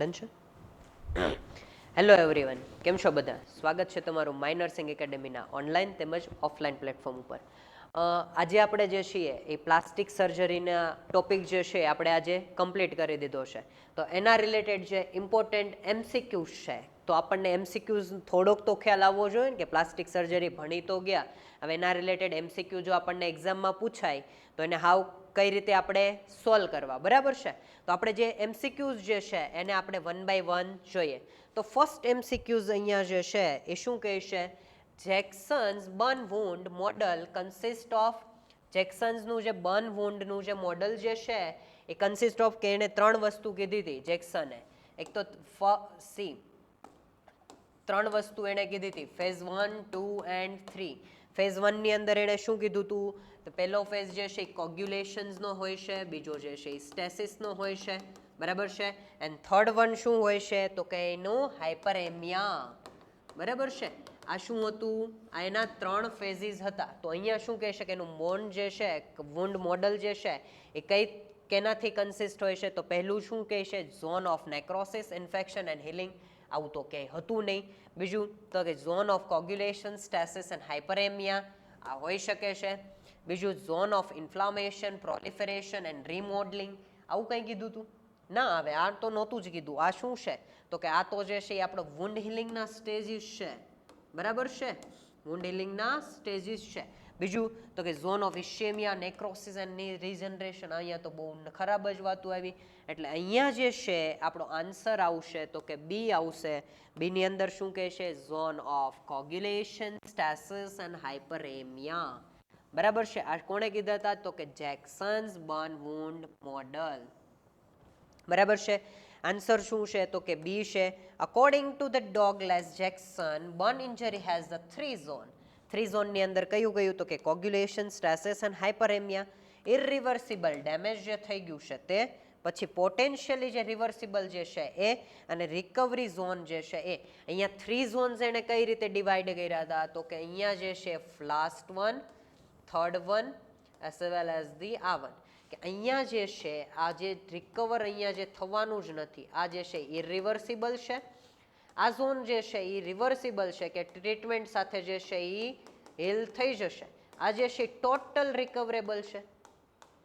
Done છે. Hello everyone, કેમ છો બધા? સ્વાગત છે તમારું માય નર્સિંગ એકેડેમીના ઓનલાઈન તેમજ ઓફલાઈન પ્લેટફોર્મ ઉપર. આજે આપણે જે છીએ એ પ્લાસ્ટિક સર્જરીના ટોપિક જે છે આપણે આજે કમ્પ્લીટ કરી દીધો છે. તો એના રિલેટેડ જે ઇમ્પોર્ટન્ટ એમસીક્યુઝ છે, તો આપણને એમસીક્યુઝ થોડોક તો ખ્યાલ આવવો જોઈએ ને કે પ્લાસ્ટિક સર્જરી ભણી તો ગયા, હવે એના રિલેટેડ એમસીક્યુ જો આપણને એક્ઝામમાં પૂછાય તો એને હાવ કઈ રીતે આપણે સોલ્વ કરવા, બરાબર છે? તો આપણે જે એમસીક્યુઝ જે છે એને આપણે વન બાય વન જોઈએ. તો ફર્સ્ટ એમસીક્યુઝ અહીંયા જે છે એ શું કહે છે? Jackson's burn wound model consist of, જેક્સન્સનું જે બર્ન વુન્ડનું જે મોડલ જે છે એ કન્સિસ્ટ ઓફ, કે એને 3 વસ્તુ કીધી હતી જેક્સને. એક તો ત્રણ વસ્તુ એણે કીધી હતી, ફેઝ 1, 2 એન્ડ 3. ફેઝ 1 ની અંદર એણે શું કીધું હતું? તો પહેલો ફેઝ જે છે એ કોગ્યુલેશન્સનો હોય છે, બીજો જે છે એ સ્ટેસિસનો હોય છે, બરાબર છે? એન્ડ થર્ડ વન શું હોય છે? તો કે એનું હાઇપરેમિયા, બરાબર છે? આ શું હતું? આ એના 3 ફેઝિસ હતા. તો અહીંયા શું કહે છે કે એનું બોન્ડ જે છે, વુન્ડ મોડલ જે છે એ કેનાથી કન્સિસ્ટ હોય છે? તો પહેલું શું કહે છે? Zone of necrosis, infection and healing. આવું તો ક્યાંય હતું નહીં. બીજું તો કે ઝોન ઓફ કોગ્યુલેશન, સ્ટેસિસ એન્ડ હાઇપરેમિયા, આ હોઈ શકે છે. બીજું ઝોન ઓફ ઇન્ફ્લામેશન, પ્રોલિફરેશન એન્ડ રિમોડલિંગ, આવું કંઈ કીધું હતું? ના, હવે આ તો નહોતું જ કીધું. આ શું છે? તો કે આ તો જે છે એ આપણો વુન્ડ હિલિંગના સ્ટેજીસ છે, બરાબર છે? વુન્ડ હિલિંગના સ્ટેજીસ છે. બીજું તો કે zone of ischaemia, necrosis and regeneration. અહીંયા તો બહુ ખરાબ જ વાતો આવી. એટલે અહીંયા જે છે આપણો આન્સર આવશે તો કે બી આવશે. બી ની અંદર શું કહે છે? ઝોન ઓફ કોગ્યુલેશન, સ્ટેસિસ એન્ડ હાઇપરેમિયા, બરાબર છે? આ કોણે કીધા હતા? તો કે જેક્સન્સ બર્ન વુન્ડ મોડલ, બરાબર છે? આન્સર શું છે? તો કે બી છે. According to the Douglas Jackson, burn injury has the 3 zone. 3 ઝોનની અંદર કયું કયું? તો કે coagulation, stasis and hyperaemia. Irreversible damage જે થઈ ગયું છે તે, પછી પોટેન્શિયલી જે રિવર્સિબલ જે છે એ, અને રિકવરી ઝોન જે છે એ. અહીંયા 3 ઝોન્સ એને કઈ રીતે ડિવાઈડ કર્યા હતા? તો કે અહીંયા જે છે last one, third one as well as the આ વન. કે અહીંયા જે છે આ જે રિકવર અહીંયા જે થવાનું જ નથી, આ જે છે ઇરિવર્સિબલ છે. આ ઝોન જે છે એ રિવર્સિબલ છે, કે ટ્રીટમેન્ટ સાથે જે છે એ હીલ થઈ જશે. આ જે છે ટોટલ રિકવરેબલ છે,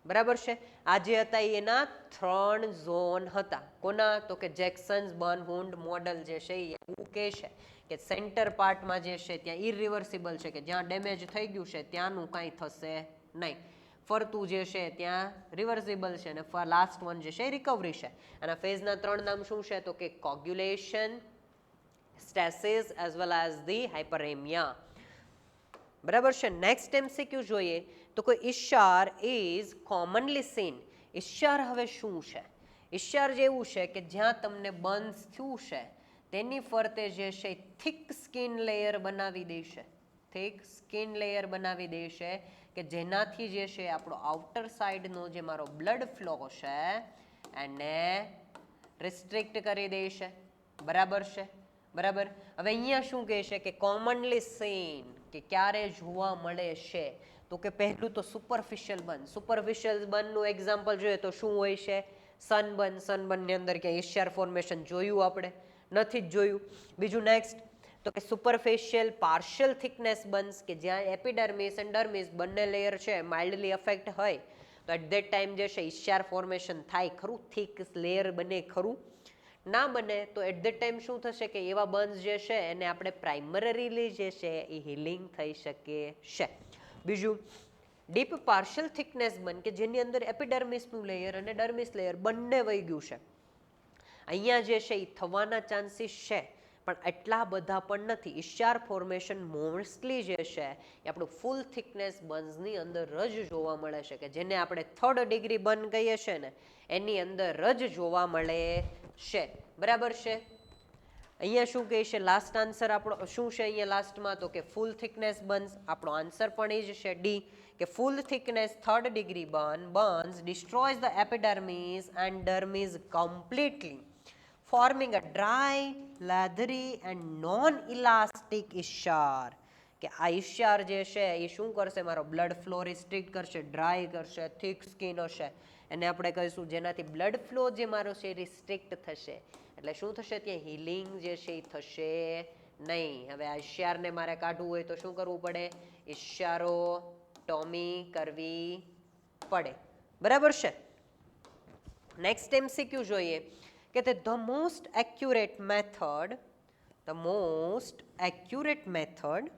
બરાબર છે? આ જે હતા એના 3 ઝોન હતા. કોના? તો કે જેક્સન્સ બર્ન વુન્ડ મોડલ જે છે એ એવું કહે છે કે સેન્ટર પાર્ટમાં જે છે ત્યાં ઇરિવર્સિબલ છે, કે જ્યાં ડેમેજ થઈ ગયું છે ત્યાંનું કાંઈ થશે નહીં. ફરતું જે છે ત્યાં રિવર્સિબલ છે, અને લાસ્ટ વન જે છે રિકવરી છે. અને ફેઝના 3 નામ શું છે? તો કે coagulation, સ્ટેસિસ as well as the હાઇપરેમિયા, બરાબર છે? નેક્સ્ટ એમસીક્યુ જોઈએ તો કોઈ ઇશ્ચાર ઇઝ કોમનલી સીન. ઇશ્ચાર હવે શું છે? ઇશ્ચાર જેવું છે કે જ્યાં તમને બર્ન્સ થયું છે તેની ફરતે જે છે થિક સ્કિન લેયર બનાવી દેશે. થિક સ્કિન લેયર બનાવી દેશે, કે જેનાથી જે છે આપણો આઉટર સાઈડનો જે મારો બ્લડ ફ્લો છે એને રિસ્ટ્રિક્ટ કરી દેશે, બરાબર છે? બરાબર. હવે અહીંયા શું કહે છે કે કોમનલી સીન, કે ક્યારે જોવા મળે છે? તો કે પહેલું તો સુપરફિશિયલ બર્ન. સુપરફિશિયલ બર્નનું એક્ઝામ્પલ જોઈએ તો શું હોય છે? સનબર્ન. સનબર્નની અંદર ક્યાંય ઇશ્ચાર ફોર્મેશન જોયું આપણે? નથી જ જોયું. બીજું નેક્સ્ટ તો કે સુપરફિશિયલ પાર્શિયલ થિકનેસ બર્ન્સ, કે જ્યાં એપિડર્મિસ એન્ડ ડર્મિસ બંને લેયર છે માઇલ્ડલી અફેક્ટ હોય તો એટ ધેટ ટાઈમ જે છે ઇશ્ચાર ફોર્મેશન થાય ખરું? થિક લેયર બને ખરું? ના બને. તો એટ ધેટ ટાઈમ શું થશે કે એવા બર્ન્સ જે છે એને આપણે પ્રાઇમરીલી જે છે એ હિલિંગ થઈ શકે છે. બીજું ડીપ પાર્શિયલ થિકનેસ બર્ન, કે જેની અંદર એપિડર્મિસનું લેયર અને ડર્મિસ લેયર બંને વહી ગયું છે. અહીંયા જે છે એ થવાના ચાન્સીસ છે, પણ એટલા બધા પણ નથી. ઇશ્ચાર ફોર્મેશન મોસ્ટલી જે છે એ આપણું ફૂલ થિકનેસ બર્ન્સની અંદર જ જોવા મળે છે, કે જેને આપણે 3rd ડિગ્રી બર્ન કહીએ છીએ ને એની અંદર જ જોવા મળે છે, બરાબર છે? અહીંયા શું કહે છે? લાસ્ટ આન્સર આપણો શું છે અહીંયા લાસ્ટમાં? તો કે ફૂલ થિકનેસ બર્ન્સ. આપણો આન્સર પણ એ જ છે, ડી, કે full thickness 3rd degree burns destroys the epidermis and dermis completely, forming a dry, leathery and non-elastic ઇશ્ચાર. કે આ ઇશ્ચાર જે છે એ શું કરશે? મારો બ્લડ ફ્લો રિસ્ટ્રિક્ટ કરશે, ડ્રાય કરશે, થિક સ્કિન હશે, એને આપણે કહીશું જેનાથી બ્લડ ફ્લો જે મારો છે રિસ્ટ્રિક્ટ થશે. એટલે શું થશે? ત્યાં હીલિંગ જે છે એ થશે નહીં. હવે આ ઇશ્યારને મારે કાઢવું હોય તો શું કરવું પડે? ઇશ્યારોટોમી કરવી પડે. બરાબર છે? નેક્સ્ટ MCQ જોઈએ કે the most accurate method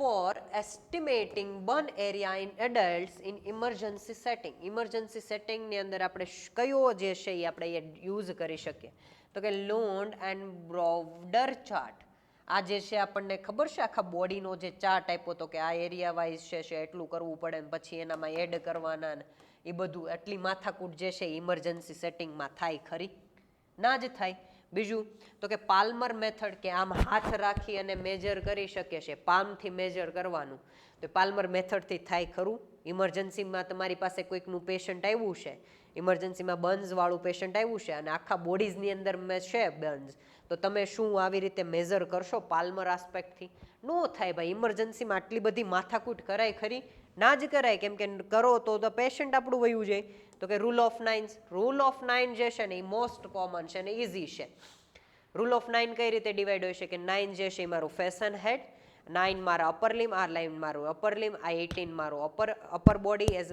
for estimating burn area in adults in emergency setting. Emergency સેટિંગની અંદર આપણે કયો જે છે એ આપણે યુઝ કરી શકીએ? તો કે લોન્ડ એન્ડ બ્રોડર ચાર્ટ. આ જે છે આપણને ખબર છે આખા બોડીનો જે ચાર્ટ આપ્યો તો કે આ એરિયા વાઇઝ છે એટલું કરવું પડે ને પછી એનામાં એડ કરવાના ને એ બધું એટલી માથાકૂટ જે છે ઇમરજન્સી સેટિંગમાં થાય ખરી? ના જ થાય. બીજું તો કે પાલ્મર મેથડ, કે આમ હાથ રાખી અને મેજર કરી શકે છે, પામથી મેજર કરવાનું, તો પાલ્મર મેથડથી થાય ખરું? ઇમરજન્સીમાં તમારી પાસે કોઈકનું પેશન્ટ આવ્યું છે, ઇમરજન્સીમાં બર્ન્સવાળું પેશન્ટ આવ્યું છે અને આખા બોડીઝની અંદર છે બર્ન્સ, તો તમે શું આવી રીતે મેજર કરશો પાલ્મર આસ્પેક્ટથી? નો થાય ભાઈ. ઇમરજન્સીમાં આટલી બધી માથાકૂટ કરાય ખરી? ના જ કરાય. કેમ કે કરો તો પેશન્ટ આપણું વયું જાય. તો કે રૂલ ઓફ 9 જે છે ને એ મોસ્ટ કોમન છે ને ઇઝી છે. રૂલ ઓફ 9 કઈ રીતે ડિવાઈડ હોય છે કે 9 જે છે એ મારું ફેસ એન્ડ હેડ, 9 મારા અપર લિમ, આ લાઈન મારું અપર લિમ, આ 18 મારું upper body as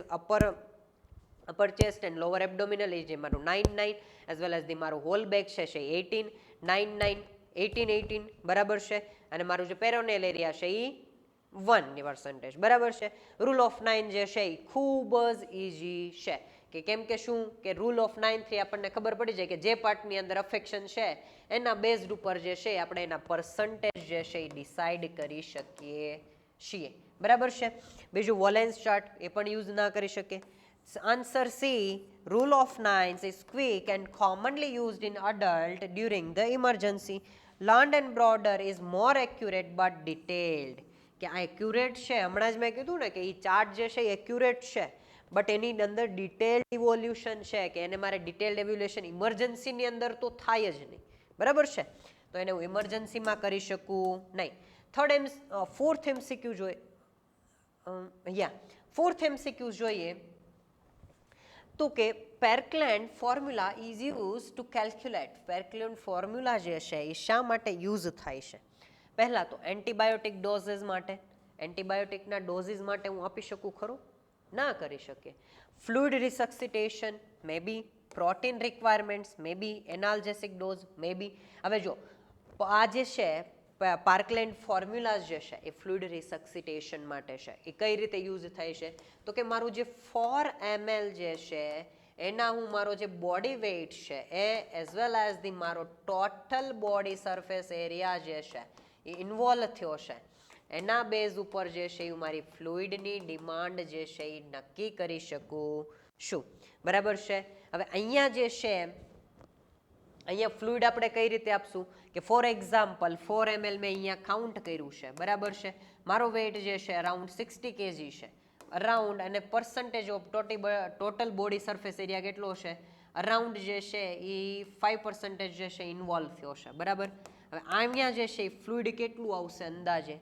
upper chest and lower abdominal, એ જે મારું 9 એઝ વેલ એઝ ધી મારું હોલ બેક છે 18 9 18 બરાબર છે. અને મારું જે પેરોનેલ એરિયા છે એ 1%. બરાબર છે? રૂલ ઓફ 9 જે છે એ ખૂબ જ ઇઝી છે. કે કેમ કે શું કે રૂલ ઓફ 9 થી આપણને ખબર પડી જાય કે જે પાર્ટની અંદર અફેક્શન છે એના બેઝડ ઉપર જે છે આપણે એના પર્સન્ટેજ જે છે એ ડિસાઇડ કરી શકીએ છીએ. બરાબર છે? બીજું વોલેન્સ ચાર્ટ એ પણ યુઝ ના કરી શકીએ. Answer C, rule of 9 is quick and commonly used in adult during the emergency. Land and broader is more accurate but detailed. કે આ એક્યુરેટ છે, હમણાં જ મેં કીધું ને કે એ ચાર્ટ જે છે એ એક્યુરેટ છે, બટ એની અંદર ડિટેલ્ડ ઇવોલ્યુશન છે કે એને મારે ડિટેલ્ડ એવ્યુલેશન ઇમરજન્સીની અંદર તો થાય જ નહીં. બરાબર છે? તો એને હું ઇમરજન્સીમાં કરી શકું નહીં. ફોર્થ MCQ જોઈએ તો કે Parkland formula is use to calculate. Parkland formula જે છે એ શા માટે યુઝ થાય છે? પહેલાં તો એન્ટીબાયોટિક ડોઝીસ માટે. એન્ટીબાયોટિકના ડોઝીસ માટે હું આપી શકું ખરું? ના કરી શકીએ. ફ્લુઇડ રિસક્સિટેશન મે બી, પ્રોટીન રિક્વાયરમેન્ટ્સ મે બી, એનાલ્જેસિક ડોઝ મે બી. હવે જો આ જે છે પાર્કલેન્ડ ફોર્મ્યુલા જે છે એ ફ્લુઇડ રિસક્સિટેશન માટે છે. એ કઈ રીતે યુઝ થાય છે? તો કે મારું જે 4 ml જે છે એના હું મારો જે બોડી વેઇટ છે એ એઝ વેલ એઝ ધી મારો ટોટલ બોડી સરફેસ એરિયા જે છે એ ઇન્વોલ્વ થયો છે, એના બેઝ ઉપર જે છે એ મારી ફ્લુઇડની ડિમાન્ડ જે છે એ નક્કી કરી શકું છું. બરાબર છે? હવે અહીંયા જે છે અહીંયા ફ્લુઇડ આપણે કઈ રીતે આપશું કે ફોર એક્ઝામ્પલ 4 ml મેં અહીંયા કાઉન્ટ કર્યું છે. બરાબર છે? મારો વેઇટ જે છે અરાઉન્ડ 60 kg છે અરાઉન્ડ, અને percentage of total body surface area કેટલો છે? અરાઉન્ડ જે છે એ 5% જે છે ઇન્વોલ્વ થયો છે. બરાબર? હવે અહીંયા જે છે એ ફ્લુઇડ કેટલું આવશે અંદાજે?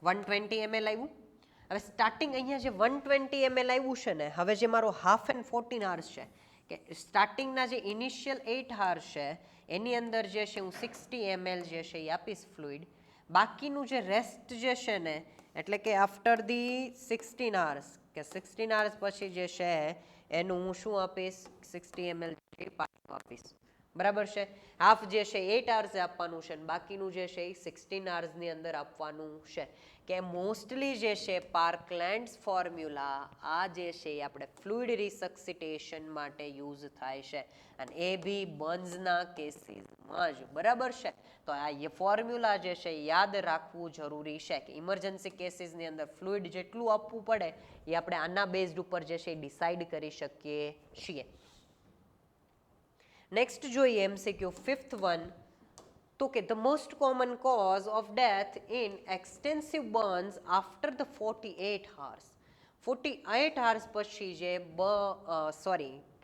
120 ml આવ્યું. હવે સ્ટાર્ટિંગ અહીંયા જે 120 ml આવ્યું છે ને, હવે જે મારો હાફ એન્ડ 14 hours છે કે સ્ટાર્ટિંગના જે ઇનિશિયલ 8 hours છે એની અંદર જે છે હું 60 ml જે છે એ આપીશ ફ્લુઇડ. બાકીનું જે રેસ્ટ જે છે ને, એટલે કે આફ્ટર ધી 16 hours કે 16 hours પછી જે છે એનું હું શું આપીશ? 60 ml પાછું આપીશ. બરાબર છે? હાફ જે છે 8 hours આપવાનું છે અને બાકીનું જે છે એ 16 hours અંદર આપવાનું છે. કે મોસ્ટલી જે છે પાર્કલેન્ડ્સ ફોર્મ્યુલા આ જે છે એ આપણે ફ્લુઇડ રિસક્સિટેશન માટે યુઝ થાય છે, અને એ બી બર્ન્સના કેસીસમાં જ. બરાબર છે? તો આ ફોર્મ્યુલા જે છે યાદ રાખવું જરૂરી છે કે ઇમરજન્સી કેસીસની અંદર ફ્લુઇડ જેટલું આપવું પડે એ આપણે આના બેઝડ ઉપર જે છે એ ડિસાઇડ કરી શકીએ છીએ. નેક્સ્ટ જોઈએ MCQ 5th one. તો કે the most common cause of death in extensive burns after the 48 hours. 48 hours પછી જે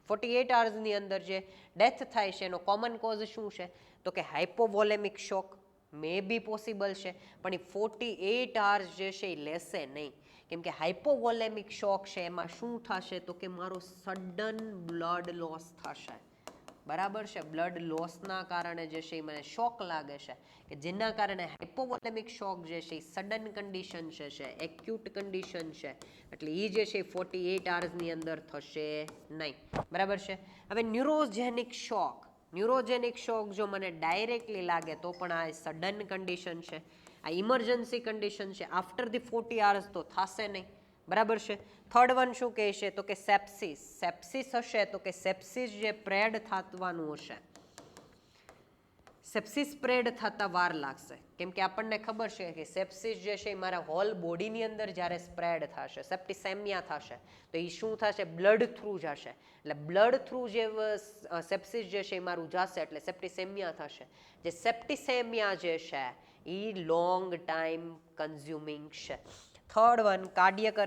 48 hours ની અંદર જે ડેથ થાય છે એનો કોમન કોઝ શું છે? તો કે હાઇપોવોલેમિક શોક, મે બી પોસિબલ છે, પણ એ 48 hours જે છે એ લેશે નહીં. કેમ કે હાઇપોવોલેમિક શોક છે એમાં શું થશે તો કે મારો સડન બ્લડ લોસ થશે. બરાબર છે, બ્લડ લોસના કારણે જે છે એ મને શોક લાગે છે, કે જેના કારણે હાઇપોવોલેમિક શોક જે છે એ સડન કન્ડિશન છે એક્યુટ કન્ડિશન છે, એટલે એ જે છે 48 hours અંદર થશે નહીં. બરાબર છે. હવે ન્યુરોજેનિક શોક જો મને ડાયરેક્ટલી લાગે તો પણ આ સડન કન્ડિશન છે, આ ઇમરજન્સી કન્ડિશન છે, આફ્ટર ધી 40 hours તો થશે નહીં. બરાબર છે. થર્ડ વન શું કહે છે તો કે સેપ્સિસ હશે તો કે સેપ્સિસ જે સ્પ્રેડ થવાનું હશે, સેપ્સિસ સ્પ્રેડ થતા વાર લાગશે. કેમ કે આપણને ખબર છે કે સેપ્સિસ જે છે એ મારા હોલ બોડીની અંદર જ્યારે સ્પ્રેડ થશે, સેપ્ટિસેમિયા થશે, તો એ શું થશે, બ્લડ થ્રુ જશે. એટલે બ્લડ થ્રુ જે સેપ્સિસ જે છે એ મારું જશે એટલે સેપ્ટિસેમિયા થશે. જે સેપ્ટિસેમિયા જે છે એ લોંગ ટાઈમ કન્ઝ્યુમિંગ છે. થર્ડ વન કાર્ડિયક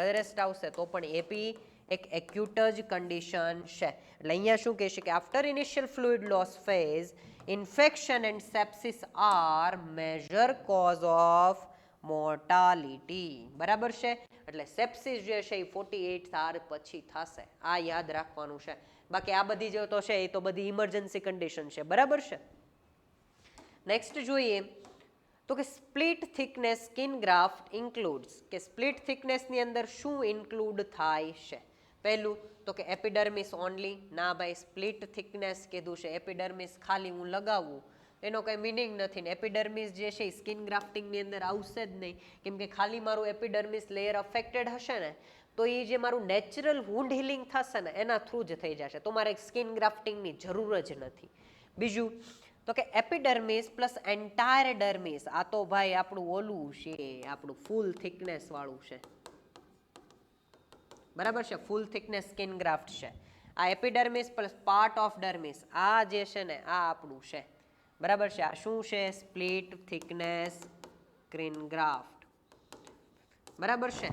અરેસ્ટ આવશે તો પણ એ બી એક એક્યુટ જ કન્ડિશન છે. એટલે અહીંયા શું કહે છે કે after initial fluid loss phase infection and sepsis are major cause of mortality. બરાબર છે. એટલે સેપ્સિસ જે છે એ 48 hours પછી થશે, આ યાદ રાખવાનું છે. બાકી આ બધી જે તો છે એ તો બધી ઇમરજન્સી કન્ડિશન છે. બરાબર છે. નેક્સ્ટ જોઈએ તો કે split thickness skin graft includes, કે સ્પ્લિટ થિકનેસની અંદર શું ઇન્ક્લુડ થાય છે. પહેલું તો કે એપિડર્મિસ ઓનલી. ના ભાઈ, સ્પ્લિટ થિકનેસ કીધું છે, એપિડર્મિસ ખાલી હું લગાવું એનો કંઈ મિનિંગ નથી ને. એપિડર્મિસ જે છે એ સ્કિન ગ્રાફ્ટિંગની અંદર આવશે જ નહીં, કેમ કે ખાલી મારું એપિડર્મિસ લેયર અફેક્ટેડ હશે ને તો એ જે મારું નેચરલ વુન્ડ હિલિંગ થશે ને એના થ્રુ જ થઈ જશે, તો મારે સ્કિન ગ્રાફ્ટિંગની જરૂર જ નથી. બીજું તો કે એપિડર્મિસ પ્લસ એન્ટાયર ડર્મિસ, આ તો ભાઈ આપણું ઓલું છે, આપણું ફૂલ થિકનેસ વાળું છે. બરાબર છે, ફૂલ થિકનેસ સ્કિન ગ્રાફ્ટ છે. આ epidermis plus part of dermis, આ જે છે ને આ આપણું છે. બરાબર છે. આ શું છે, સ્પ્લિટ થિકનેસ સ્કિન ગ્રાફ્ટ. બરાબર છે.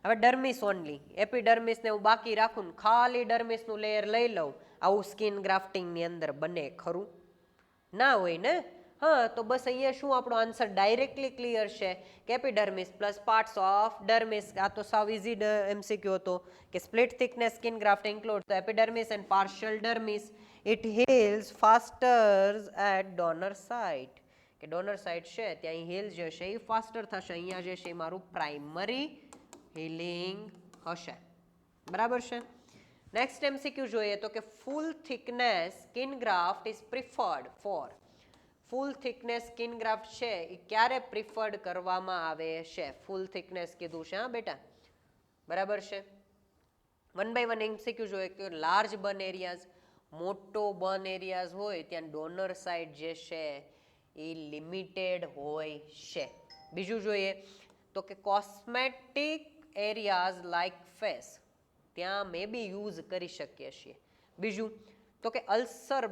હવે ડર્મિસ ઓનલી, એપિડર્મિસને હું બાકી રાખું ને ખાલી ડર્મિસનું લેયર લઈ લઉં, આવું સ્કિન ગ્રાફ્ટિંગની અંદર બને ખરું? ના હોય ને. હા, તો બસ અહીંયા શું આપણો આન્સર ડાયરેક્ટલી ક્લિયર છે કે epidermis plus parts of dermis. આ તો સાવ ઇઝી એમસીક્યુ હતો કે split thickness skin graft include તો epidermis and partial dermis. It heals faster at donor site, કે ડોનર સાઇટ છે ત્યાં હીલ જે છે એ ફાસ્ટર થશે. અહીંયા જે છે એ મારું પ્રાઇમરી હીલિંગ હશે. બરાબર છે. નેક્સ્ટ એમસીક્યુ જોઈએ તો કે full thickness skin graft is preferred for. Full thickness skin graft છે એ ક્યારે પ્રિફર્ડ કરવામાં આવે છે? ફૂલ થિકનેસ કીધું છે. હા બેટા, બરાબર છે. વન બાય વન એમસીક્યુ જોઈએ કે લાર્જ બર્ન એરિયાઝ, મોટો બર્ન એરિયાઝ હોય ત્યાં ડોનર સાઇડ જે છે એ લિમિટેડ હોય છે. બીજું જોઈએ તો કે કોસ્મેટિક એરિયાઝ લાઇક ફેસ, ત્યાં મે બી યુઝ કરી શકીએ છીએ. બીજું તો કે અલ્સર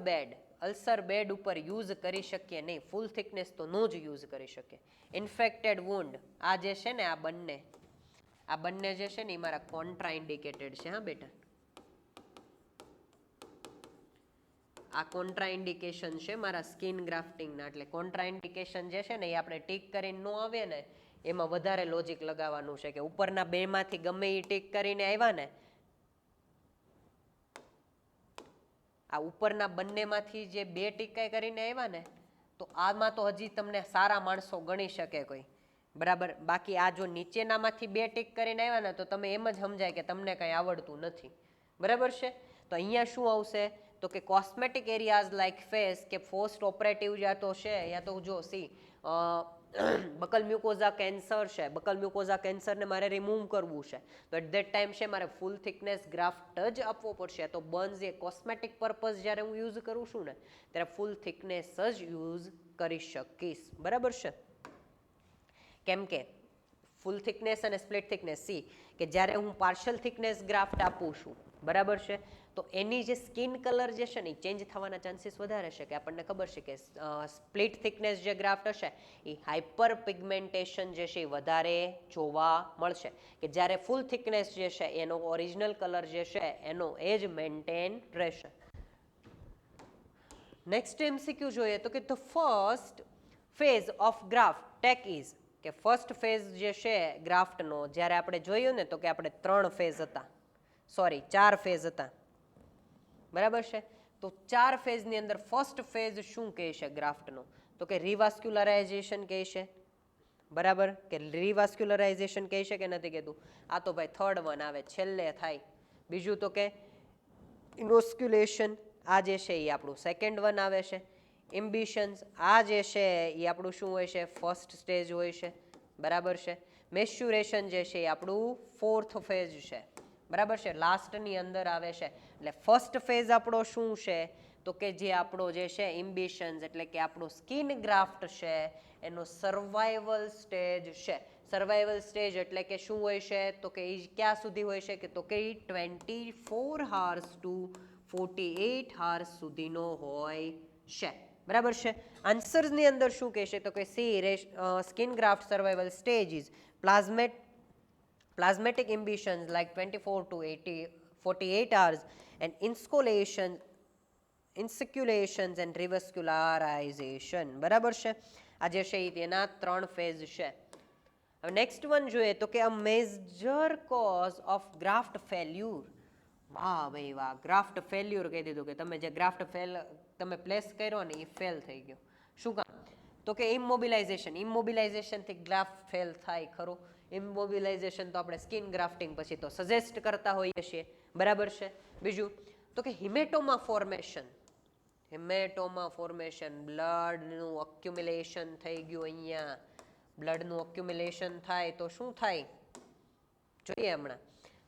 બેડ ઉપર યુઝ કરી શકીએ નહીં, ફૂલ થિકનેસ તો નો જ યુઝ કરી શકીએ. ઇન્ફેક્ટેડ વુન્ડ, આ જે છે ને આ બંને જે છે ને એ મારા કોન્ટ્રા ઇન્ડિકેટેડ છે. હા બેટા, આ કોન્ટ્રા ઇન્ડિકેશન છે મારા સ્કિન ગ્રાફ્ટિંગના. એટલે કોન્ટ્રા ઇન્ડિકેશન જે છે ને એ આપણે ટીક કરીને નો આવે ને એમાં વધારે લોજિક લગાવવાનું છે કે ઉપરના બેમાંથી ગમે એ ટીક કરીને આવ્યા ને, આ ઉપરના બંનેમાંથી જે બે ટીકા કરીને આવ્યા ને તો આમાં તો હજી તમને સારા માણસો ગણી શકે કોઈ. બરાબર. બાકી આ જો નીચેનામાંથી બે ટીક કરીને આવ્યા ને તો તમે એમ જ સમજાય કે તમને કંઈ આવડતું નથી. બરાબર છે. તો અહીંયા શું આવશે તો કે કોસ્મેટિક એરિયાઝ લાઇક ફેસ, કે પોસ્ટ ઓપરેટિવ યા તો છે યા તો જો બકલ મ્યુકોઝા કેન્સર છે, બકલ મ્યુકોઝા કેન્સરને મારે રિમૂવ કરવું છે તો એટ ધેટ ટાઈમ છે મારે ફૂલ થિકનેસ ગ્રાફ્ટ જ આપવો પડશે. તો બર્ન્સ એ કોસ્મેટિક પર્પઝ જ્યારે હું યુઝ કરું છું ને ત્યારે ફૂલ થિકનેસ જ યુઝ કરી શકીશ. બરાબર છે. કેમ કે ફૂલ થિકનેસ અને સ્પ્લિટ થિકનેસ કે જ્યારે હું પાર્શિયલ થિકનેસ ગ્રાફ્ટ આપું છું, બરાબર છે, તો એની જે સ્કિન કલર જે છે ને એ ચેન્જ થવાના ચાન્સીસ વધારે છે. કે આપણને ખબર છે કે સ્પ્લિટ થિકનેસ જે ગ્રાફ્ટ હશે એ હાઇપર પિગમેન્ટેશન જે છે એ વધારે જોવા મળશે, કે જ્યારે ફૂલ થિકનેસ જે છે એનો ઓરિજિનલ કલર જે છે એનો એ જ મેન્ટેન રહેશે. નેક્સ્ટ એમસીક્યુ જોઈએ તો કે the first phase of graft take is કે ફર્સ્ટ ફેઝ જે છે ગ્રાફ્ટનો જ્યારે આપણે જોયું ને તો કે આપણે 3 ફેઝ હતા, સોરી 4 ફેઝ હતા, બરાબર છે. તો 4 ફેઝની અંદર ફર્સ્ટ ફેઝ શું કહે છે ગ્રાફ્ટનો? તો કે રિવાસ્ક્યુલરાઇઝેશન કહે છે, બરાબર, કે રિવાસ્ક્યુલરાઇઝેશન કહે છે કે નથી કહેતું? આ તો ભાઈ થર્ડ વન આવે, છેલ્લે થાય. બીજું તો કે ઇનોસ્ક્યુલેશન, આ જે છે એ આપણું સેકન્ડ વન આવે છે. એમ્બિશન્સ, આ જે છે એ આપણું શું હોય છે? ફર્સ્ટ સ્ટેજ હોય છે, બરાબર છે. મેસ્ચ્યુરેશન જે છે એ આપણું ફોર્થ ફેઝ છે, બરાબર છે, લાસ્ટની અંદર આવે છે. એટલે ફર્સ્ટ ફેઝ આપણો શું છે? તો કે જે આપણો જે છે એમ્બિશન્સ એટલે કે આપણું સ્કિન ગ્રાફ્ટ છે એનો સર્વાઈવલ સ્ટેજ છે. સર્વાઈવલ સ્ટેજ એટલે કે શું હોય છે? તો કે એ ક્યાં સુધી હોય છે? કે તો કે 24 hours to 48 hours સુધીનો હોય છે, બરાબર છે. આન્સર્સની અંદર શું કહેશે? તો કે skin graft survival stage is plasmatic ambitions like 24 to 48 hours and insulations and revascularization, બરાબર છે. આ જે છે તેના 3 ફેઝ છે. હવે નેક્સ્ટ વન જોઈએ તો કે અ major cause of graft failure. વાહ ભાઈ વાહ, ગ્રાફ્ટ ફેલ્યુર કહી દીધું કે તમે જે ગ્રાફ્ટ તમે પ્લેસ કર્યો ને એ ફેલ થઈ ગયો. શું કામ? તો કે ઇમોબિલાઇઝેશનથી ગ્રાફ્ટ ફેલ થાય ખરું? ઇમોબિલાઇઝેશન તો આપણે સ્કિન ગ્રાફ્ટિંગ પછી તો સજેસ્ટ કરતા હોઈએ છીએ, બરાબર છે. બીજું તો કે હિમેટોમા ફોર્મેશન, બ્લડનું અક્યુમ્યુલેશન થઈ ગયું. અહીંયા બ્લડનું અક્યુમ્યુલેશન થાય તો શું થાય જોઈએ હમણાં.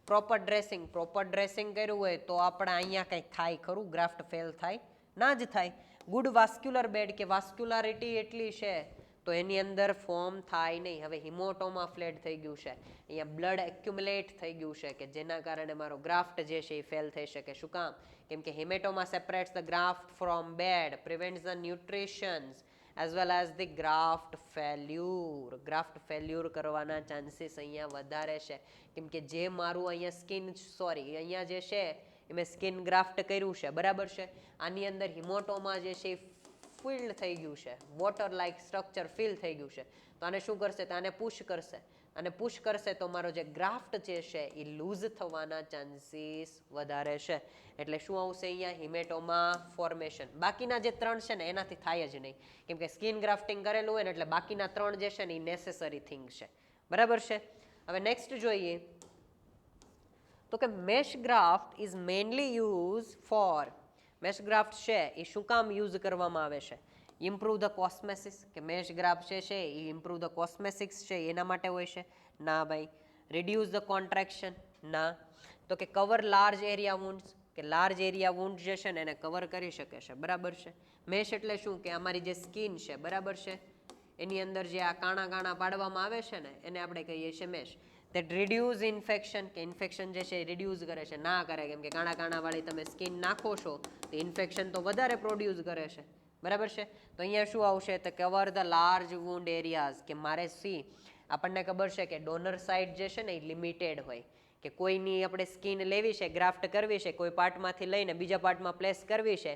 પ્રોપર ડ્રેસિંગ કર્યું હોય તો આપણે અહીંયા કંઈક થાય ખરું? ગ્રાફ્ટ ફેલ થાય? ના જ થાય. ગુડ વાસ્ક્યુલર બેડ કે વાસ્ક્યુલારિટી એટલી છે તો એની અંદર ફોર્મ થાય નહીં. હવે હિમોટોમા ફ્લેડ થઈ ગયું છે, અહીંયા બ્લડ એક્યુમ્યુલેટ થઈ ગયું છે કે જેના કારણે મારો ગ્રાફ્ટ જે છે એ ફેલ થઈ શકે. શું કામ? કેમ કે haematoma separates the graft from bed, prevents the nutritions as well as the graft failure. Graft failure કરવાના ચાન્સીસ અહીંયા વધારે છે કેમ કે જે મારું અહીંયા જે છે એ મેં સ્કિન ગ્રાફ્ટ કર્યું છે, બરાબર છે. આની અંદર હિમોટોમા જે છે ફિલ્ડ થઈ ગયું છે, વોટર લાઇક સ્ટ્રક્ચર ફિલ થઈ ગયું છે. તો આને શું કરશે? તો આને પુશ કરશે, અને પુશ કરશે તો મારો જે ગ્રાફ્ટ જે છે એ લૂઝ થવાના ચાન્સીસ વધારે છે. એટલે શું આવશે અહીંયા? હિમેટોમા ફોર્મેશન. બાકીના જે 3 છે ને એનાથી થાય જ નહીં કેમ કે સ્કિન ગ્રાફ્ટિંગ કરેલું હોય ને એટલે બાકીના 3 જે છે ને એ નેસેસરી થિંગ છે, બરાબર છે. હવે નેક્સ્ટ જોઈએ તો કે mesh graft is mainly use for, mesh graft છે એ શું કામ યુઝ કરવામાં આવે છે? ઇમ્પ્રૂવ ધ કોસ્મેસિસ, કે મેશ ગ્રાફ્ટ છે એ ઇમ્પ્રૂવ ધ કોસ્મેસિક્સ છે એના માટે હોય છે? ના ભાઈ. Reduce the contraction? ના. તો કે કવર લાર્જ એરિયા વુન્ડ્સ, કે લાર્જ એરિયા વુન્ડ જે છે ને એને કવર કરી શકે છે, બરાબર છે. મેશ એટલે શું? કે અમારી જે સ્કિન છે, બરાબર છે, એની અંદર જે આ કાણા પાડવામાં આવે છે ને એને આપણે કહીએ છીએ મેશ. that reduce infection, કે ઇન્ફેક્શન જે છે એ રિડ્યુસ કરે છે? ના કરે, કેમ કે કાણા વાળી તમે સ્કિન નાખો છો તો ઇન્ફેક્શન તો વધારે પ્રોડ્યુસ કરે છે, બરાબર છે. તો અહીંયા શું આવશે? તો cover the large wound areas, કે મારે આપણને ખબર છે કે ડોનર સાઇડ જે છે ને એ લિમિટેડ હોય, કે કોઈની આપણે સ્કિન લેવી છે, ગ્રાફ્ટ કરવી છે, કોઈ પાર્ટમાંથી લઈને બીજા પાર્ટમાં પ્લેસ કરવી છે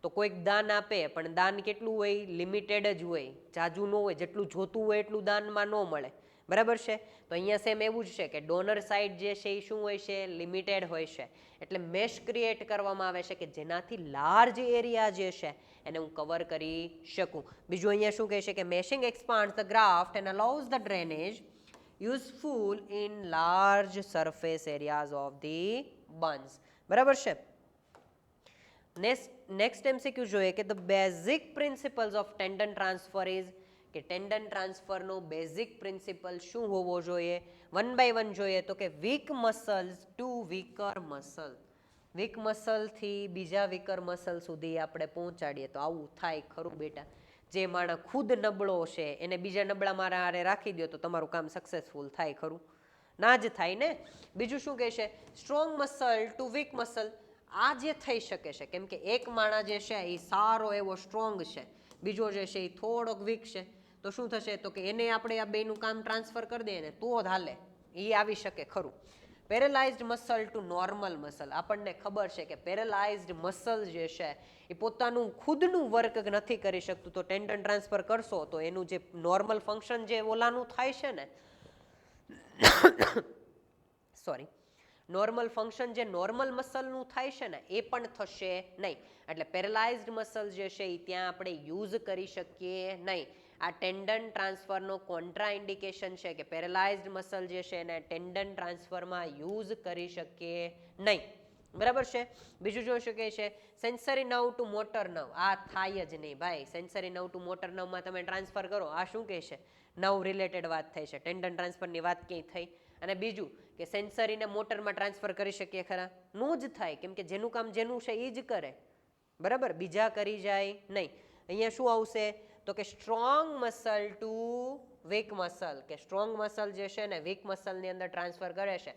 તો કોઈક દાન આપે, પણ દાન કેટલું હોય? લિમિટેડ જ હોય, જાજુ ન હોય, જેટલું જોતું હોય એટલું દાનમાં ન મળે, બરાબર છે. તો અહીંયા સેમ એવું જ છે કે ડોનર સાઇડ જે છે એ શું હોય છે? લિમિટેડ હોય છે. એટલે મેશ ક્રિએટ કરવામાં આવે છે કે જેનાથી લાર્જ એરિયા જે છે એને હું કવર કરી શકું. બીજું અહીંયા શું કહે છે? કે meshing expands the graft and allows the drainage useful in large surface areas of the burns, બરાબર છે. નેક્સ્ટ MCQ જોઈએ કે the basic principles of tendon transfer is, કે ટેન્ડન ટ્રાન્સફરનો બેઝિક પ્રિન્સિપલ શું હોવો જોઈએ? 1 by 1 જોઈએ તો કે weak muscles to weaker muscle, weak મસલથી બીજા વીકર મસલ સુધી આપણે પહોંચાડીએ તો આવું થાય ખરું બેટા? જે માણસ ખુદ નબળો છે એને બીજા નબળા મારા હારે રાખી દો તો તમારું કામ સક્સેસફુલ થાય ખરું? ના જ થાય ને. બીજું શું કહે છે? Strong muscle to weak muscle. આ જે થઈ શકે છે કેમ કે એક માણસ જે છે એ સારો એવો સ્ટ્રોંગ છે, બીજો જે છે એ થોડોક વીક છે, તો શું થશે? તો કે એને આપણે આ બેનું કામ ટ્રાન્સફર કરી દઈએ ને તો જ હાલે, એ આવી શકે ખરું. પેરેલાઇઝડ મસલ ટુ નોર્મલ મસલ. આપણને ખબર છે કે પેરેલાઇઝડ મસલ જે છે એ પોતાનું ખુદનું વર્ક નથી કરી શકતું, તો ટેન્ડન ટ્રાન્સફર કરશો તો એનું જે નોર્મલ ફંક્શન જે ઓલાનું થાય છે ને સોરી નોર્મલ ફંક્શન જે નોર્મલ મસલનું થાય છે ને એ પણ થશે નહીં. એટલે પેરેલાઇઝડ મસલ જે છે એ ત્યાં આપણે યુઝ કરી શકીએ નહીં. આ ટેન્ડન ટ્રાન્સફરનો કોન્ટ્રા ઇન્ડિકેશન છે કે પેરેલાઇઝડ મસલ જે છે એને ટેન્ડન ટ્રાન્સફરમાં યુઝ કરી શકીએ નહીં. બરાબર છે. બીજું જોઈ શકીએ છે sensory nerve to motor nerve. આ થાય જ નહીં ભાઈ. સેન્સરી નર્વ ટુ મોટર નર્વમાં તમે ટ્રાન્સફર કરો, આ શું કહે છે? નર્વ રિલેટેડ વાત થઈ છે, ટેન્ડન ટ્રાન્સફરની વાત ક્યાંય થઈ? અને બીજું કે સેન્સરીને મોટરમાં ટ્રાન્સફર કરી શકીએ ખરા? નું જ થાય, કેમ કે જેનું કામ જેનું છે એ જ કરે. બરાબર, બીજા કરી જાય નહીં. અહીંયા શું આવશે? તો કે strong muscle to weak muscle, કે સ્ટ્રોંગ મસલ જે છે ને વીક મસલની અંદર ટ્રાન્સફર કરે છે.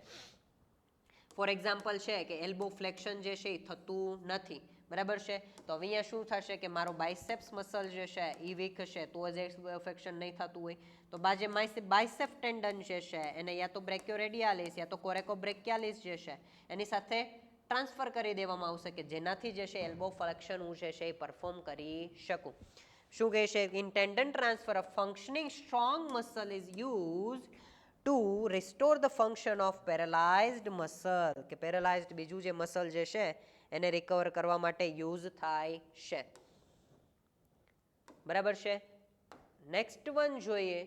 ફોર એક્ઝામ્પલ છે કે એલ્બો ફ્લેક્શન જે છે એ થતું નથી. બરાબર છે. તો અહીંયા શું થશે કે મારો બાયસેપ્સ મસલ જે છે એ વીક છે તો જ ફ્લેક્શન નહીં થતું હોય. તો બાજે બાયસેપ ટેન્ડન જે છે એને યા તો બ્રેકિયોરેડિયાલિસ યા તો કોરેકોબ્રેકિયાલિસ જે છે એની સાથે ટ્રાન્સફર કરી દેવામાં આવશે કે જેનાથી જે છે એલ્બો ફ્લેક્શન હું જે છે એ પરફોર્મ કરી શકું. શું કહે છે? In tendon transfer of functioning strong muscle is use to restore the function of paralysed muscle, કે પેરેલાઇઝડ બીજું જે મસલ જે છે એને રિકવર કરવા માટે યુઝ થાય છે. બરાબર છે. નેક્સ્ટ વન જોઈએ.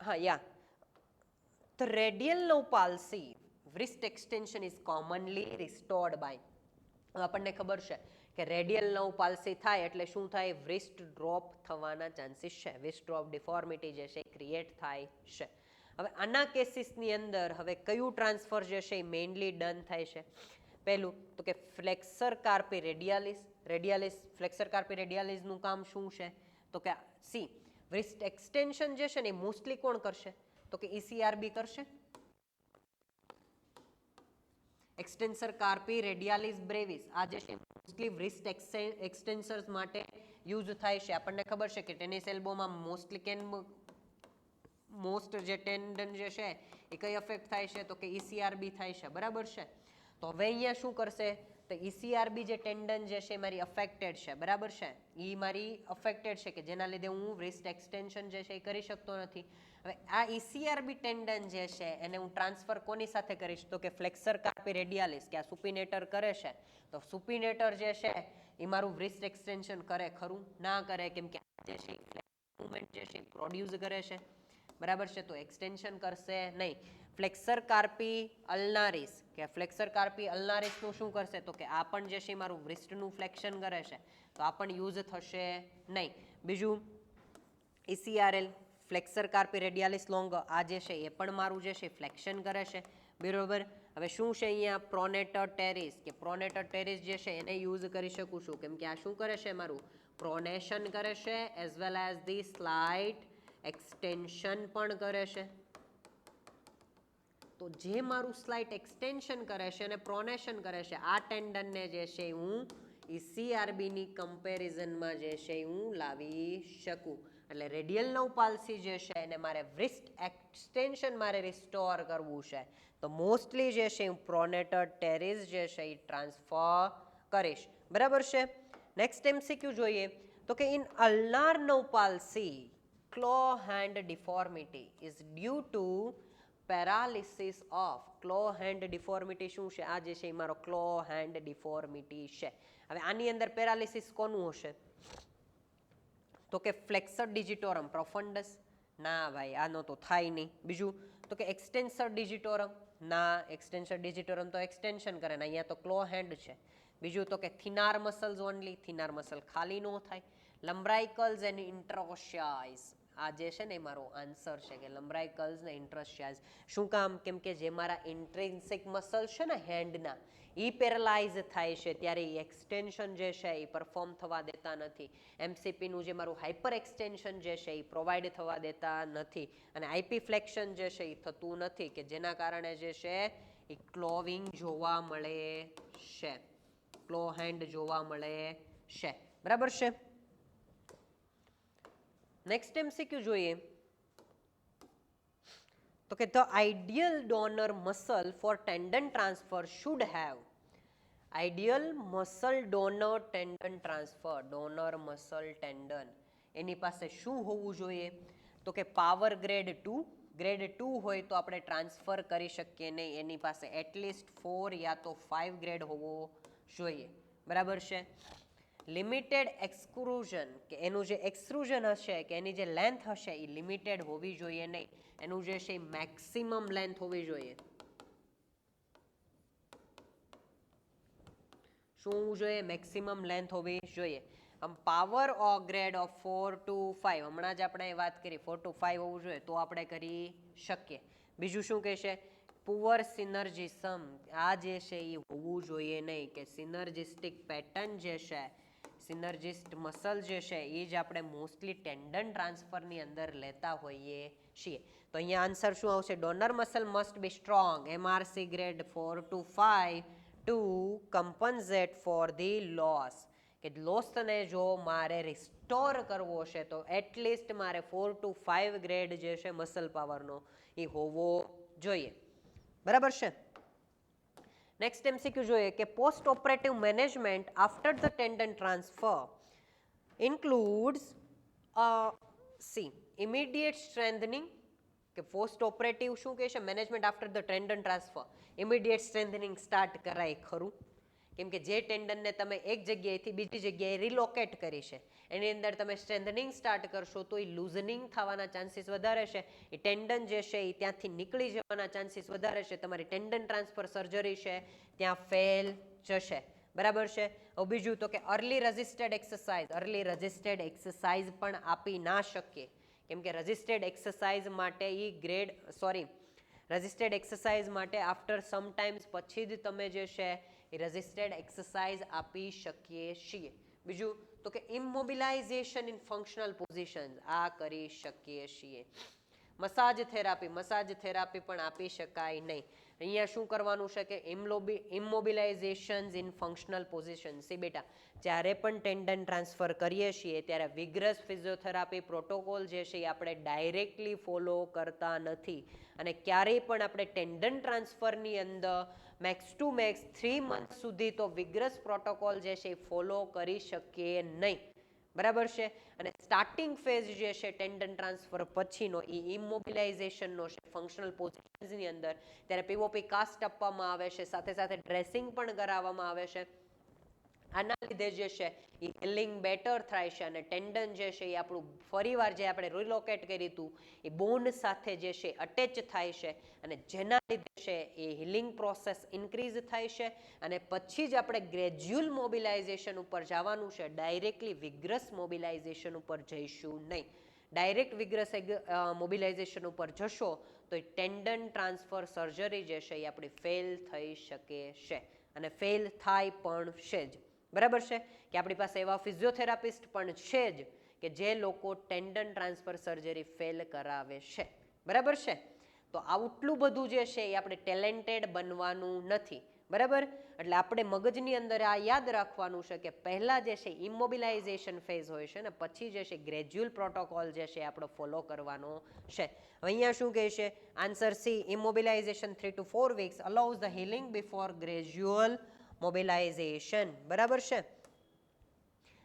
હા yeah the radial nerve palsy wrist extension is commonly restored by. આપણને ખબર છે કે રેડિયલ નર્વ પાલ્સી થાય એટલે શું થાય? wrist ડ્રોપ થવાના ચાન્સીસ છે, wrist ડ્રોપ ડિફોર્મિટી જે છે એ ક્રિએટ થાય છે. હવે આના કેસીસની અંદર હવે કયું ટ્રાન્સફર જે છે એ મેઇનલી ડન થાય છે? પહેલું તો કે ફ્લેક્સર કાર્પી રેડિયાલિસ ફ્લેક્સર કાર્પી રેડિયાલિસનું કામ શું છે? તો કે સી wrist એક્સટેન્શન જે છે ને એ મોસ્ટલી કોણ કરશે? તો કે ECRB કરશે. એક્સટેન્સર કાર્પી રેડિયાલિસ બ્રેવિસ આ જે છે મોસ્ટલી wrist એક્સટેન્સર્સ માટે યુઝ થાય છે. આપણને ખબર છે કે ટેનિસ એલ્બોમાં મોસ્ટ જે ટેન્ડન જે છે એ કઈ અફેક્ટ થાય છે? તો કે ECRB થાય છે. બરાબર છે. તો હવે અહીંયા શું કરશે? તો ECRB જે ટેન્ડન જે છે મારી અફેક્ટેડ છે. બરાબર છે, એ મારી અફેક્ટેડ છે કે જેના લીધે હું wrist એક્સટેન્શન જે છે એ કરી શકતો નથી. હવે આ ECRB ટેન્ડન જે છે એને હું ટ્રાન્સફર કોની સાથે કરીશ? તો કે ફ્લેક્સર કાર્પી રેડિયાલિસ, કે આ સુપિનેટર કરે છે. તો સુપિનેટર જે છે એ મારું wrist એક્સટેન્શન કરે ખરું? ના કરે, કેમ કે જે છે મૂવમેન્ટ જે છે પ્રોડ્યુસ કરે છે. બરાબર છે. તો એક્સટેન્શન કરશે નહીં. ફ્લેક્સર કાર્પી અલ્નારિસ, કે ફ્લેક્સર કાર્પી અલ્નારિસનું શું કરશે? તો કે આ પણ જે છે મારું wristનું ફ્લેક્શન કરે છે, તો આ પણ યુઝ થશે નહીં. બીજું ECRL ફ્લેક્સર કાર્પી રેડિયાલિસ લોંગ, આ જે છે એ પણ મારું જે છે ફ્લેક્શન કરે છે. બરોબર. હવે શું છે અહીંયા? પ્રોનેટર ટેરિસ, કે પ્રોનેટર ટેરિસ જે છે એને યુઝ કરી શકું છું, કેમ કે આ શું કરે છે? મારું પ્રોનેશન કરે છે as well as the slight extension પણ કરે છે. તો જે મારું સ્લાઇટ એક્સટેન્શન કરે છે અને પ્રોનેશન કરે છે આ ટેન્ડનને જે છે હું ECRB ની કમ્પેરિઝનમાં જે છે હું લાવી શકું. એટલે રેડિયલ નર્વ પાલ્સી જે છે એને મારે wrist એક્સટેન્શન મારે રિસ્ટોર કરવું છે, તો મોસ્ટલી જે છે હું પ્રોનેટર ટેરિસ જે છે એ ટ્રાન્સફર કરીશ. બરાબર છે. નેક્સ્ટ MCQ જોઈએ. તો કે in ulnar nerve palsy claw hand deformity is due to paralysis of claw hand deformity. શું છે? આ જે છે એ મારો ક્લો હેન્ડ ડિફોર્મિટી છે. હવે આની અંદર પેરાલિસિસ કોનું હશે? તો કે ફ્લેક્સર ડિજિટોરમ પ્રોફન્ડસ. ના ભાઈ, આનો તો થાય નહીં. બીજું તો કે એક્સટેન્સર ડિજિટોરમ. ના, એક્સટેન્સર ડિજિટોરમ તો એક્સટેન્શન કરે ને, અહીંયા તો ક્લો હેન્ડ છે. બીજું તો કે થિનાર મસલ્સ ઓનલી, થિનાર મસલ ખાલી ન થાય. લંબ્રાઇકલ્સ એન્ડ ઇન્ટ્રોશિયાઝ, આ જે છે ને એ મારો આન્સર છે કે લંબ્રાઇકલ્સ ને ઇન્ટ્રોશિયાઝ. શું કામ? કેમ કે જે મારા ઇન્ટ્રિન્સિક મસલ છે ને હેન્ડના એ પેરાલાઇઝ થાય છે ત્યારે એક્સટેન્શન જે છે એ પરફોર્મ થવા દેતા નથી. MCPનું જે મારું હાઇપર એક્સટેન્શન જે છે એ પ્રોવાઈડ થવા દેતા નથી અને IP ફ્લેક્શન જે છે એ થતું નથી, કે જેના કારણે જે છે એ ક્લોવિંગ જોવા મળે છે, ક્લો હેન્ડ જોવા મળે છે. બરાબર છે. નેક્સ્ટ MCQ જોઈએ. તો કે the ideal donor muscle for tendon transfer should have ideal muscle donor tendon transfer donor muscle tendon એની પાસે શું હોવું જોઈએ તો કે પાવર ગ્રેડ 2 હોય તો આપણે ટ્રાન્સફર કરી શકીએ નહીં એની પાસે એટલીસ્ટ 4 યા તો 5 ગ્રેડ હોવો જોઈએ બરાબર છે લિમિટેડ એક્સક્રુઝન કે એનું જે એક્સક્રુઝન હશે કે એની જે લેન્થ હશે એ લિમિટેડ હોવી જોઈએ નહીં એનું જે છે મેક્સિમમ લેન્થ હોવી જોઈએ શું હોવું જોઈએ મેક્સિમમ લેન્થ હોવી જોઈએ આમ power of grade of 4 to 5 હમણાં જ આપણે વાત કરી 4 to 5 હોવું જોઈએ તો આપણે કરી શકીએ બીજું શું કહેશે પુઅર સિનર્જિઝમ આ જે છે એ હોવું જોઈએ નહીં કે સિનર્જિસ્ટિક પેટર્ન જે છે સિનર્જિસ્ટ મસલ જે છે એ જ આપણે મોસ્ટલી ટેન્ડન ટ્રાન્સફરની અંદર લેતા હોઈએ છીએ તો અહીંયા આન્સર શું આવશે donor muscle must be strong MRC grade 4 to 5 to compensate for the loss કે લોસને જો મારે રિસ્ટોર કરવો છે તો એટલીસ્ટ મારે 4 to 5 ગ્રેડ જે છે મસલ પાવરનો એ હોવો જોઈએ બરાબર છે નેક્સ્ટ MCQ જોઈએ કે post operative management after the tendon transfer includes immediate strengthening કે પોસ્ટ ઓપરેટિવ શું કહે છે management after the tendon transfer immediate strengthening start કરાય ખરું કેમ કે જે ટેન્ડનને તમે એક જગ્યાએથી બીજી જગ્યાએ રિલોકેટ કરી છે એની અંદર તમે સ્ટ્રેન્થનિંગ સ્ટાર્ટ કરશો તો એ લૂઝનિંગ થવાના ચાન્સીસ વધારે છે એ ટેન્ડન જે છે એ ત્યાંથી નીકળી જવાના ચાન્સીસ વધારે છે તમારી ટેન્ડન ટ્રાન્સફર સર્જરી છે ત્યાં ફેલ જશે બરાબર છે હવે બીજું તો કે અર્લી રજિસ્ટર્ડ એક્સરસાઇઝ પણ આપી ના શકીએ કેમ કે રજિસ્ટર્ડ એક્સરસાઇઝ માટે રજિસ્ટર્ડ એક્સરસાઇઝ માટે આફ્ટર સમટાઇમ્સ પછી જ તમે જે છે એ રજિસ્ટર્ડ એક્સરસાઇઝ આપી શકીએ છીએ બીજું તો કે ઇમોબિલાઇઝેશન ઇન ફંક્શનલ પોઝિશન્સ આ કરી શકીએ છીએ મસાજ થેરાપી પણ આપી શકાય નહીં અહીંયા શું કરવાનું છે કે ઇમોબિલાઇઝેશન્સ ઇન ફંક્શનલ પોઝિશન સી બેટા જ્યારે પણ ટેન્ડન ટ્રાન્સફર કરીએ છીએ ત્યારે વિગ્રસ ફિઝિયોથેરાપી પ્રોટોકોલ જે છે એ આપણે ડાયરેક્ટલી ફોલો કરતા નથી અને ક્યારેય પણ આપણે ટેન્ડન ટ્રાન્સફરની અંદર મેક્સ ટુ મેક્સ 3 મંથ સુધી તો વિગ્રસ પ્રોટોકોલ જે છે એ ફોલો કરી શકીએ નહીં બરાબર છે અને સ્ટાર્ટિંગ ફેઝ જે છે ટેન્ડન ટ્રાન્સફર પછીનો એ ઇમોબિલાઇઝેશનનો છે ફંક્શનલ પોઝિશન્સની અંદર ત્યારે પીઓપી કાસ્ટ આપવામાં આવે છે સાથે સાથે ડ્રેસિંગ પણ કરાવવામાં આવે છે આના લીધે જે છે એ હિલિંગ બેટર થાય છે અને ટેન્ડન જે છે એ આપણું ફરીવાર જે આપણે રિલોકેટ કર્યું હતું એ બોન સાથે જે છે અટેચ થાય છે અને જેના લીધે છે એ હિલિંગ પ્રોસેસ ઇન્ક્રીઝ થાય છે અને પછી જ આપણે ગ્રેજ્યુઅલ મોબિલાઇઝેશન ઉપર જવાનું છે ડાયરેક્ટલી વિગ્રસ મોબિલાઇઝેશન ઉપર જઈશું નહીં ડાયરેક્ટ વિગ્રસ મોબિલાઇઝેશન ઉપર જશો તો એ ટેન્ડન ટ્રાન્સફર સર્જરી જે છે એ આપણી ફેલ થઈ શકે છે અને ફેલ થાય પણ છે જ બરાબર છે કે આપણી પાસે એવા ફિઝિયોથેરાપિસ્ટ પણ છે જ કે જે લોકો ટેન્ડન ટ્રાન્સફર સર્જરી ફેલ કરાવે છે બરાબર છે તો આટલું બધું જે છે એ આપણે ટેલેન્ટેડ બનવાનું નથી બરાબર એટલે આપણે મગજની અંદર આ યાદ રાખવાનું છે કે પહેલા જે છે ઇમોબિલાઇઝેશન ફેઝ હોય છે ને પછી જે છે ગ્રેજ્યુઅલ પ્રોટોકોલ જે છે આપણો ફોલો કરવાનો છે અહીંયા શું કહે છે answer C immobilisation 3 to 4 weeks allows the healing before gradual mobilisation બરાબર છે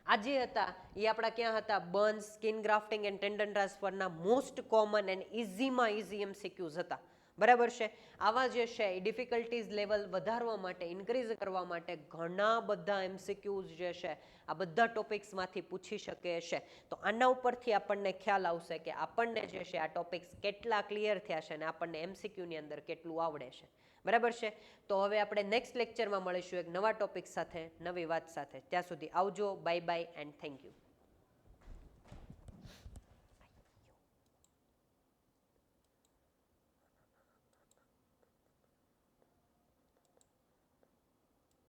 આ જે હતા એ આપણા ક્યાં હતા burns skin grafting and tendon ટ્રાન્સફરના મોસ્ટ કોમન એન્ડ ઇઝીમાં ઇઝી MCQs હતા બરાબર છે આવા જે છે એ ડિફિકલ્ટીઝ લેવલ વધારવા માટે ઇન્ક્રીઝ કરવા માટે ઘણા બધા MCQs જે છે આ બધા ટોપિક્સમાંથી પૂછી શકે છે તો આના ઉપરથી આપણને ખ્યાલ આવશે કે આપણને જે છે આ ટોપિક્સ કેટલા ક્લિયર થયા છે અને આપણને MCQની અંદર કેટલું આવડે છે બરાબર છે તો હવે આપણે નેક્સ્ટ લેક્ચરમાં મળીશું એક નવા ટોપિક સાથે નવી વાત સાથે ત્યાં સુધી આવજો bye bye and thank you